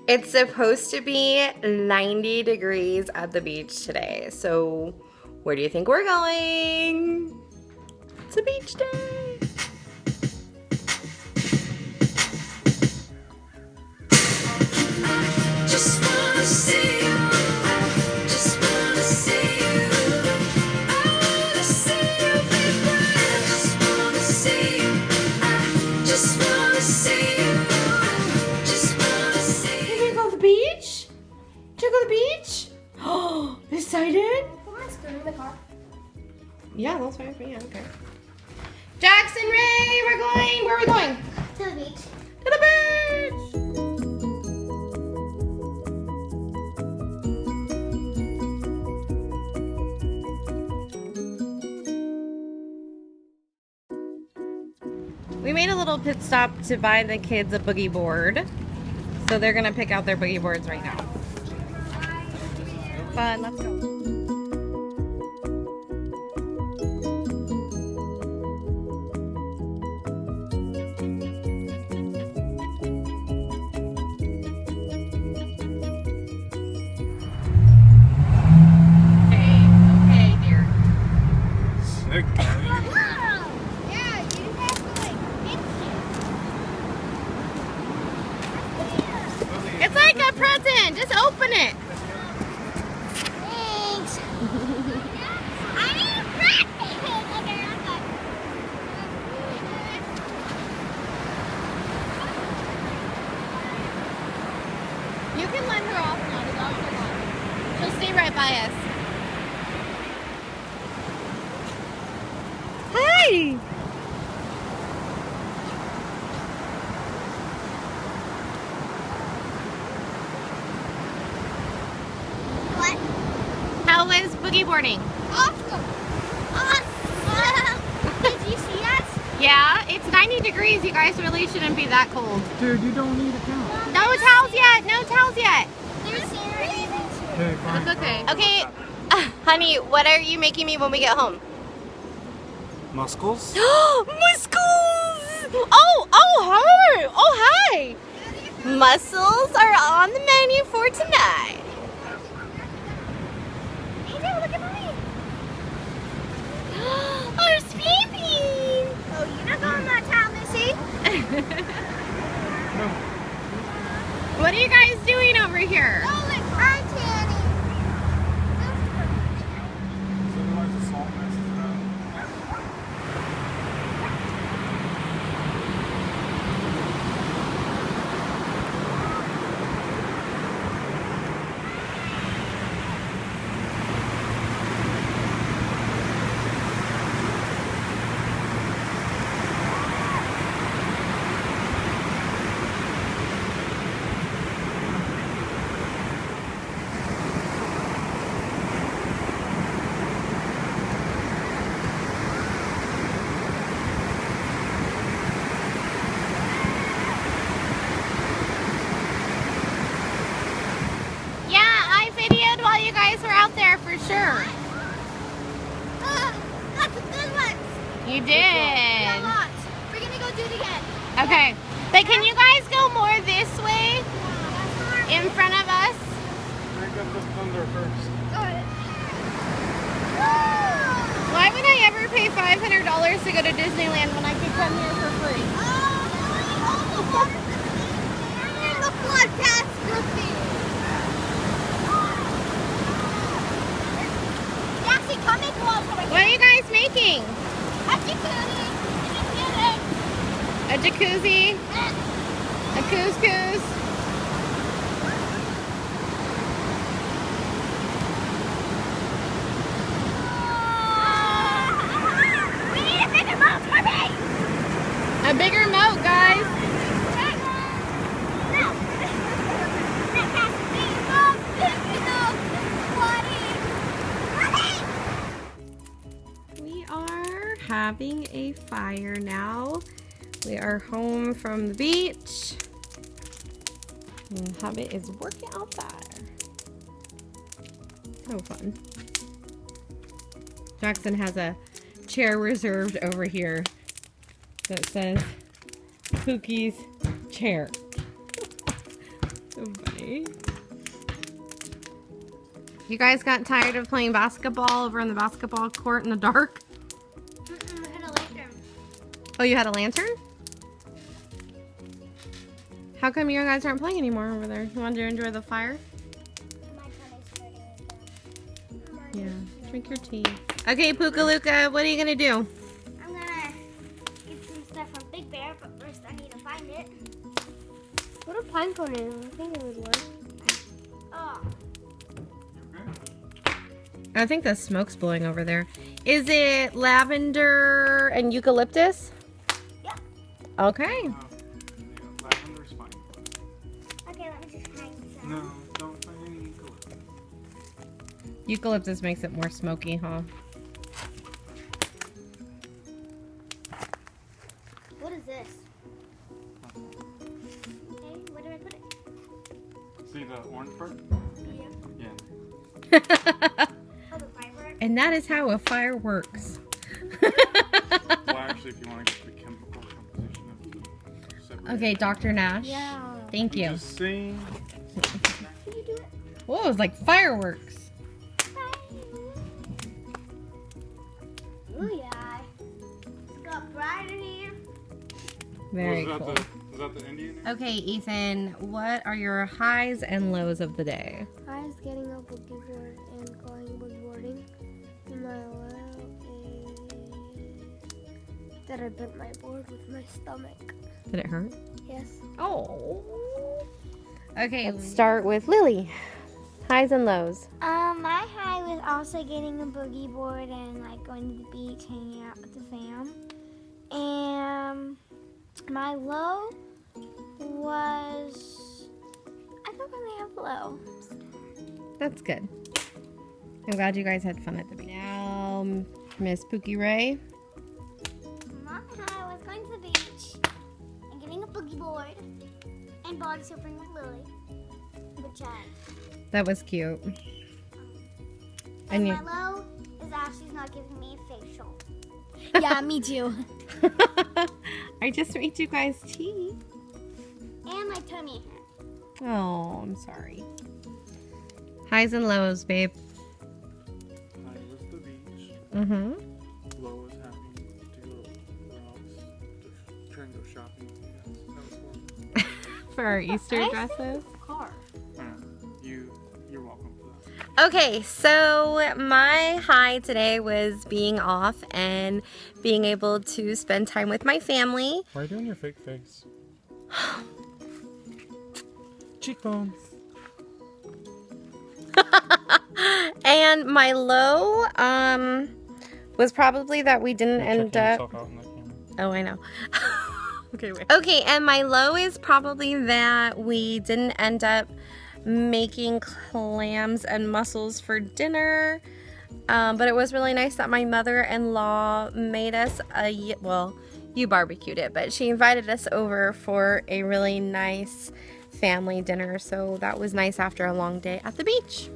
It's supposed to be 90 degrees at the beach today. So where do you think we're going? It's a beach day. Just wanna see you. Just wanna see you. I wanna see you, baby. Just wanna see you. I just wanna see you. Just wanna see you. You gonna go to the beach? Did you go to the beach? Oh, excited? Put my scooter in the car. Yeah, that's fine for me. I don't care. Jackson, Ray, we're going. Where are we going? To the beach. To the beach. We made a little pit stop to buy the kids a boogie board. So they're gonna pick out their boogie boards right now. Fun, let's go. Okay, dear. Yeah, you have to like pinch it. It's like a present. Just open it. Thanks. I need practice. Okay, I'm done. You can let her off now. The dogs are gone. She'll stay right by us. Hi. What? How was boogie boarding? Awesome. Awesome. Did you see us? Yeah, it's 90 degrees. You guys really shouldn't be that cold. Dude, you don't need a towel. No towels yet. No towels yet. There's reasons. Okay, fine. It's okay. Okay, honey, what are you making me when we get home? Muscles? Muscles! Oh, hi! Oh, hi! Mussels are on the menu for tonight. Hey, Dad, look at mine. Our sleeping! Oh, you're not going that town, Missy. What are you guys doing over here? Oh, look, hi, Tanny. Yeah, I videoed while you guys were out there for sure. Got some good ones. You Yeah, did. lots. We're gonna go do it again. Okay, but can you guys go more this way in front of us? Break up the thunder first. Why would I ever pay $500 to go to Disneyland when I could come here for free? The flood catastrophe. Jackson, come and go over What are you guys making? A jacuzzi? A couscous? We need a bigger boat for me. A bigger moat, guys. We are having a fire now. We are home from the beach. And Hobbit is working out there. So fun. Jackson has a chair reserved over here that says Pookie's chair. So funny. You guys got tired of playing basketball over in the basketball court in the dark? I had a lantern. Oh, you had a lantern? How come you guys aren't playing anymore over there? You wanted to enjoy the fire? My tummy's hurting again. Yeah. Drink your tea. Okay, Puka-Luka, what are you gonna do? I'm gonna get some stuff from Big Bear, but first I need to find it. What a pine cone is. I think it would work. Oh. I think the smoke's blowing over there. Is it lavender and eucalyptus? Yeah. Okay. Lavender's fine. Okay, let me just find some. No, don't find any eucalyptus. Eucalyptus makes it more smoky, huh? What is this? Okay, where do I put it? See the orange part? Yeah. Yeah. Oh, the fiber. And that is how a fire works. Well, actually, if you want to get the chemical composition of the separate. Okay, Dr. Nash. Yeah. Thank you. Just saying. Can you do it? Whoa, it was like fireworks. Ooh, yeah. It's got brighter here. Very is that cool. The, is that the Indian? Okay, Ethan, what are your highs and lows of the day? I was getting a boogie board and going boarding. My low is that I bent my board with my stomach. Did it hurt? Yes. Oh. Okay, let's start with Lily. Highs and lows. My high was also getting a boogie board and like going to the beach, hanging out with the fam. And my low was I don't really have low. That's good. I'm glad you guys had fun at the beach. Now, Miss Pookie Ray. My high was going to the beach and getting a boogie board and body surfing with Lily, which I. That was cute. And And my you. low is Ashley's not giving me a facial. Yeah, me too. I just made you guys tea. And my tummy hurt. Oh, I'm sorry. Highs and lows, babe. High was the beach. Mm-hmm. Low was having to go rocks to try and go shopping with you guys. That was horrible. For our Easter dresses. Car. You're welcome for that. Okay, so my high today was being off and being able to spend time with my family. Why are you doing your fake face? Cheekbones. And my low was probably that we didn't end up. Yourself out in that camera. Oh, I know. Okay, wait. Okay, and my low is probably that we didn't end up making clams and mussels for dinner. But it was really nice that my mother-in-law made us well, you barbecued it, but she invited us over for a really nice family dinner. So that was nice after a long day at the beach.